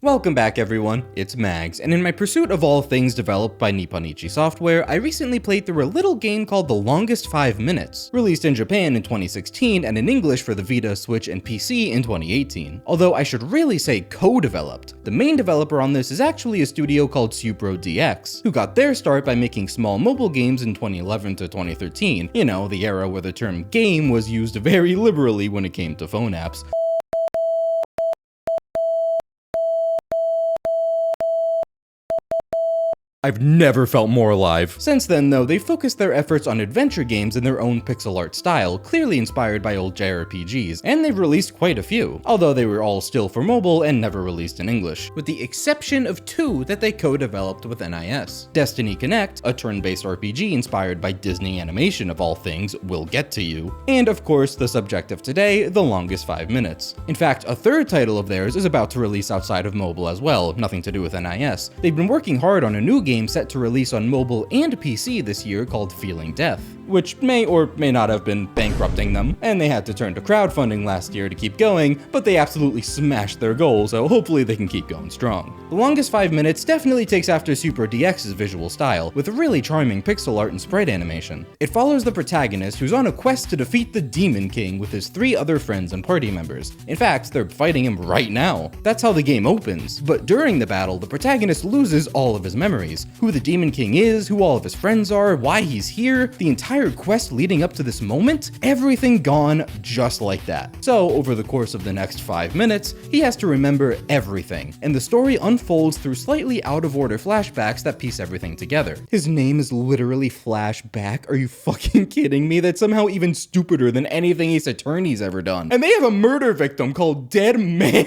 Welcome back everyone, it's Mags, and in my pursuit of all things developed by Nippon Ichi Software, I recently played through a little game called The Longest 5 Minutes, released in Japan in 2016 and in English for the Vita, Switch, and PC in 2018. Although I should really say co-developed. The main developer on this is actually a studio called SYUPRO-DX, who got their start by making small mobile games in 2011 to 2013, you know, the era where the term game was used very liberally when it came to phone apps. I've never felt more alive. Since then though, they've focused their efforts on adventure games in their own pixel art style, clearly inspired by old JRPGs, and they've released quite a few, although they were all still for mobile and never released in English, with the exception of two that they co-developed with NIS. Destiny Connect, a turn-based RPG inspired by Disney animation of all things, will get to you, and of course the subject of today, The Longest 5 Minutes. In fact, a third title of theirs is about to release outside of mobile as well, nothing to do with NIS. They've been working hard on a new game set to release on mobile and PC this year called Feeling Death, which may or may not have been bankrupting them, and they had to turn to crowdfunding last year to keep going, but they absolutely smashed their goal, so hopefully they can keep going strong. The Longest 5 Minutes definitely takes after SYUPRO-DX's visual style, with a really charming pixel art and sprite animation. It follows the protagonist who's on a quest to defeat the Demon King with his 3 other friends and party members. In fact, they're fighting him right now. That's how the game opens, but during the battle, the protagonist loses all of his memories, who the Demon King is, who all of his friends are, why he's here, the entire quest leading up to this moment, everything gone just like that. So, over the course of the next 5 minutes, he has to remember everything, and the story unfolds through slightly out-of-order flashbacks that piece everything together. His name is literally Flashback? Are you fucking kidding me? That's somehow even stupider than anything Ace Attorney's ever done. And they have a murder victim called Dead Man.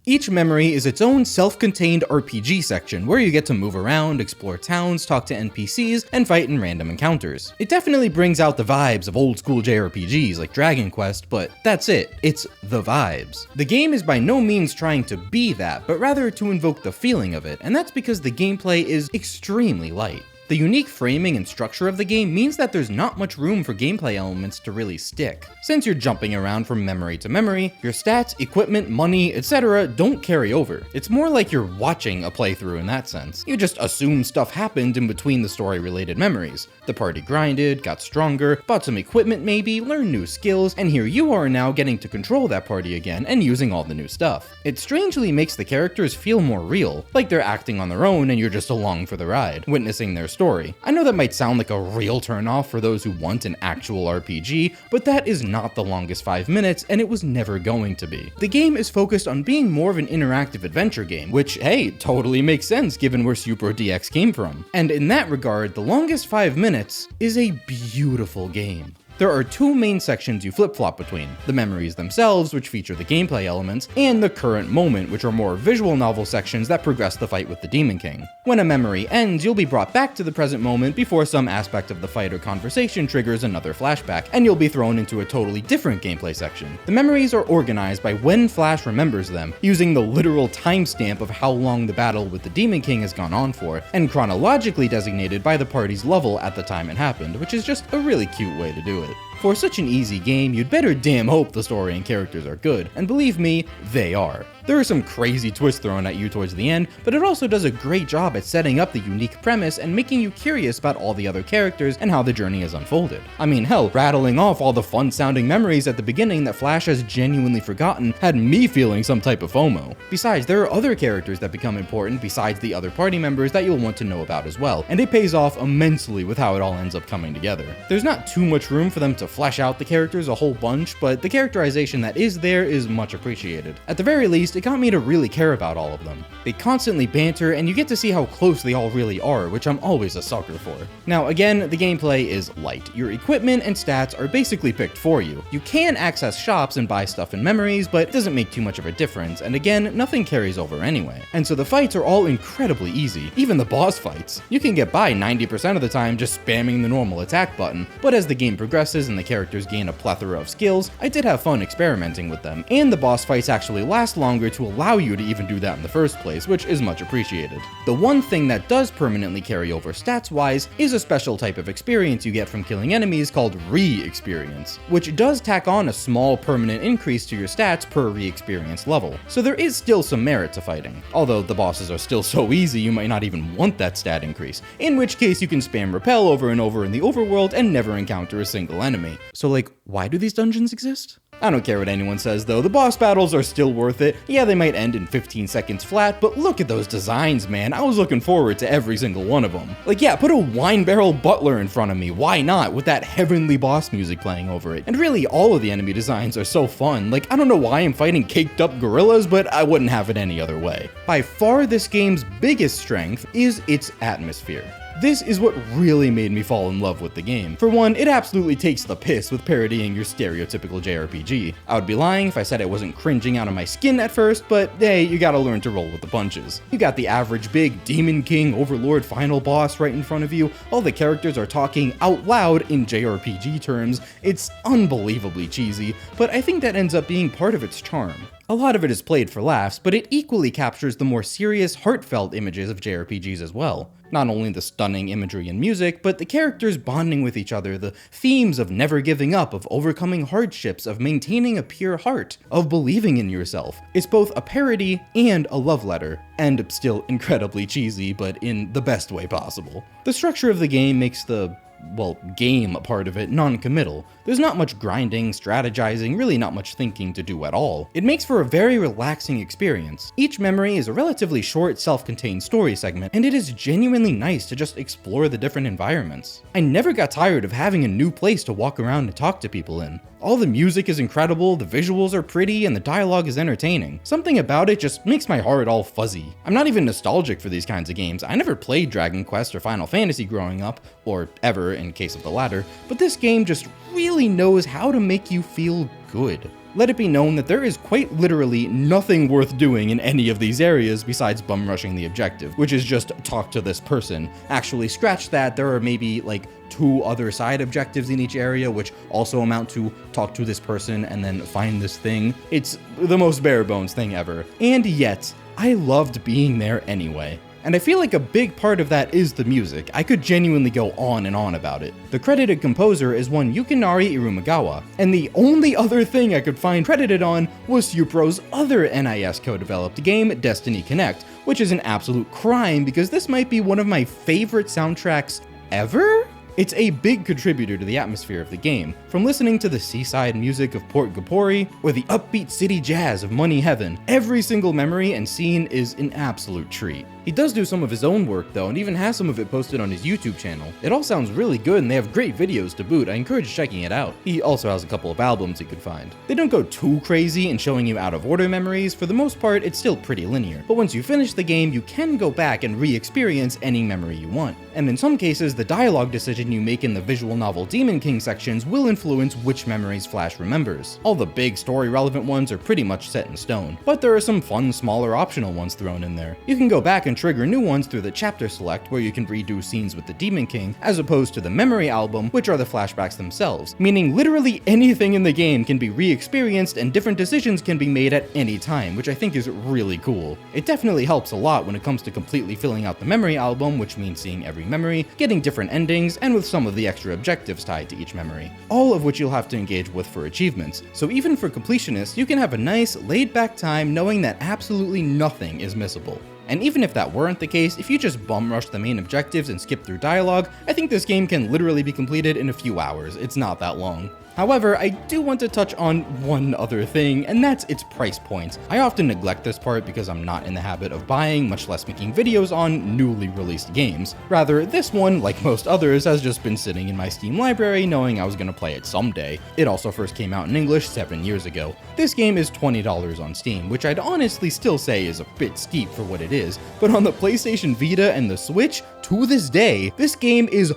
Each memory is its own self-contained RPG section where you get to move around, explore towns, talk to NPCs, and fight in random encounters. It definitely brings out the vibes of old school JRPGs like Dragon Quest, but that's it. It's the vibes. The game is by no means trying to be that, but rather to invoke the feeling of it, and that's because the gameplay is extremely light. The unique framing and structure of the game means that there's not much room for gameplay elements to really stick. Since you're jumping around from memory to memory, your stats, equipment, money, etc. don't carry over. It's more like you're watching a playthrough in that sense. You just assume stuff happened in between the story-related memories. The party grinded, got stronger, bought some equipment maybe, learned new skills, and here you are now getting to control that party again and using all the new stuff. It strangely makes the characters feel more real, like they're acting on their own and you're just along for the ride, witnessing their story. I know that might sound like a real turnoff for those who want an actual RPG, but that is not The Longest 5 Minutes, and it was never going to be. The game is focused on being more of an interactive adventure game, which, hey, totally makes sense given where SYUPRO-DX came from. And in that regard, The Longest 5 Minutes is a beautiful game. There are 2 main sections you flip-flop between, the memories themselves, which feature the gameplay elements, and the current moment, which are more visual novel sections that progress the fight with the Demon King. When a memory ends, you'll be brought back to the present moment before some aspect of the fight or conversation triggers another flashback, and you'll be thrown into a totally different gameplay section. The memories are organized by when Flash remembers them, using the literal timestamp of how long the battle with the Demon King has gone on for, and chronologically designated by the party's level at the time it happened, which is just a really cute way to do it. For such an easy game, you'd better damn hope the story and characters are good, and believe me, they are. There are some crazy twists thrown at you towards the end, but it also does a great job at setting up the unique premise and making you curious about all the other characters and how the journey has unfolded. I mean, hell, rattling off all the fun-sounding memories at the beginning that Flash has genuinely forgotten had me feeling some type of FOMO. Besides, there are other characters that become important besides the other party members that you'll want to know about as well, and it pays off immensely with how it all ends up coming together. There's not too much room for them to flesh out the characters a whole bunch, but the characterization that is there is much appreciated. At the very least, it got me to really care about all of them. They constantly banter, and you get to see how close they all really are, which I'm always a sucker for. Now again, the gameplay is light. Your equipment and stats are basically picked for you. You can access shops and buy stuff in memories, but it doesn't make too much of a difference, and again, nothing carries over anyway. And so the fights are all incredibly easy, even the boss fights. You can get by 90% of the time just spamming the normal attack button, but as the game progresses and the my characters gain a plethora of skills, I did have fun experimenting with them, and the boss fights actually last longer to allow you to even do that in the first place, which is much appreciated. The one thing that does permanently carry over stats-wise is a special type of experience you get from killing enemies called re-experience, which does tack on a small permanent increase to your stats per re-experience level. So there is still some merit to fighting, although the bosses are still so easy you might not even want that stat increase, in which case you can spam repel over and over in the overworld and never encounter a single enemy. So like, why do these dungeons exist? I don't care what anyone says though, the boss battles are still worth it. Yeah, they might end in 15 seconds flat, but look at those designs, man. I was looking forward to every single one of them. Like, yeah, put a wine barrel butler in front of me, why not, with that heavenly boss music playing over it. And really, all of the enemy designs are so fun. Like, I don't know why I'm fighting caked up gorillas, but I wouldn't have it any other way. By far, this game's biggest strength is its atmosphere. This is what really made me fall in love with the game. For one, it absolutely takes the piss with parodying your stereotypical JRPG. I would be lying if I said I wasn't cringing out of my skin at first, but hey, you gotta learn to roll with the punches. You got the average big Demon King Overlord final boss right in front of you, all the characters are talking out loud in JRPG terms. It's unbelievably cheesy, but I think that ends up being part of its charm. A lot of it is played for laughs, but it equally captures the more serious, heartfelt images of JRPGs as well. Not only the stunning imagery and music, but the characters bonding with each other, the themes of never giving up, of overcoming hardships, of maintaining a pure heart, of believing in yourself. It's both a parody and a love letter, and still incredibly cheesy, but in the best way possible. The structure of the game makes the game part of it non-committal. There's not much grinding, strategizing, really not much thinking to do at all. It makes for a very relaxing experience. Each memory is a relatively short, self-contained story segment, and it is genuinely nice to just explore the different environments. I never got tired of having a new place to walk around and talk to people in. All the music is incredible, the visuals are pretty, and the dialogue is entertaining. Something about it just makes my heart all fuzzy. I'm not even nostalgic for these kinds of games. I never played Dragon Quest or Final Fantasy growing up, or ever in case of the latter, but this game just really knows how to make you feel good. Let it be known that there is quite literally nothing worth doing in any of these areas besides bum rushing the objective, which is just talk to this person. Actually, scratch that, there are maybe like 2 other side objectives in each area, which also amount to talk to this person and then find this thing. It's the most bare bones thing ever. And yet, I loved being there anyway. And I feel like a big part of that is the music. I could genuinely go on and on about it. The credited composer is one Yukinari Irumagawa, and the only other thing I could find credited on was SYUPRO's other NIS co-developed game, Destiny Connect, which is an absolute crime because this might be one of my favorite soundtracks ever? It's a big contributor to the atmosphere of the game, from listening to the seaside music of Port Gapori or the upbeat city jazz of Money Heaven. Every single memory and scene is an absolute treat. He does do some of his own work though, and even has some of it posted on his YouTube channel. It all sounds really good and they have great videos to boot. I encourage checking it out. He also has a couple of albums you could find. They don't go too crazy in showing you out of order memories. For the most part, it's still pretty linear. But once you finish the game, you can go back and re-experience any memory you want. And in some cases, the dialogue decision you make in the visual novel Demon King sections will influence which memories Flash remembers. All the big story relevant ones are pretty much set in stone, but there are some fun, smaller optional ones thrown in there. You can go back and trigger new ones through the chapter select, where you can redo scenes with the Demon King, as opposed to the memory album, which are the flashbacks themselves, meaning literally anything in the game can be re-experienced and different decisions can be made at any time, which I think is really cool. It definitely helps a lot when it comes to completely filling out the memory album, which means seeing every memory, getting different endings, and with some of the extra objectives tied to each memory, all of which you'll have to engage with for achievements. So even for completionists, you can have a nice, laid-back time knowing that absolutely nothing is missable. And even if that weren't the case, if you just bum rush the main objectives and skip through dialogue, I think this game can literally be completed in a few hours. It's not that long. However, I do want to touch on one other thing, and that's its price point. I often neglect this part because I'm not in the habit of buying, much less making videos on newly released games. Rather, this one, like most others, has just been sitting in my Steam library knowing I was gonna play it someday. It also first came out in English 7 years ago. This game is $20 on Steam, which I'd honestly still say is a bit steep for what it is, but on the PlayStation Vita and the Switch, to this day, this game is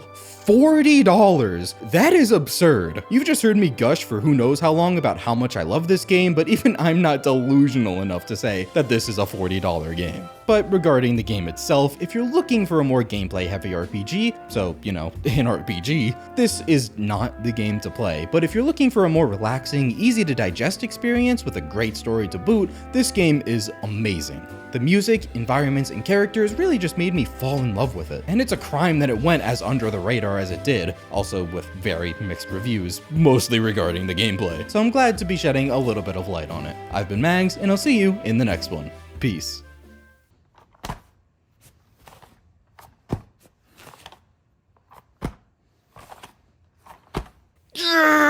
$40! That is absurd. You've just heard me gush for who knows how long about how much I love this game, but even I'm not delusional enough to say that this is a $40 game. But regarding the game itself, if you're looking for a more gameplay-heavy RPG, so, you know, an RPG, this is not the game to play. But if you're looking for a more relaxing, easy-to-digest experience with a great story to boot, this game is amazing. The music, environments, and characters really just made me fall in love with it. And it's a crime that it went as under the radar as it did, also with very mixed reviews, mostly regarding the gameplay. So I'm glad to be shedding a little bit of light on it. I've been Mags, and I'll see you in the next one. Peace. Yeah!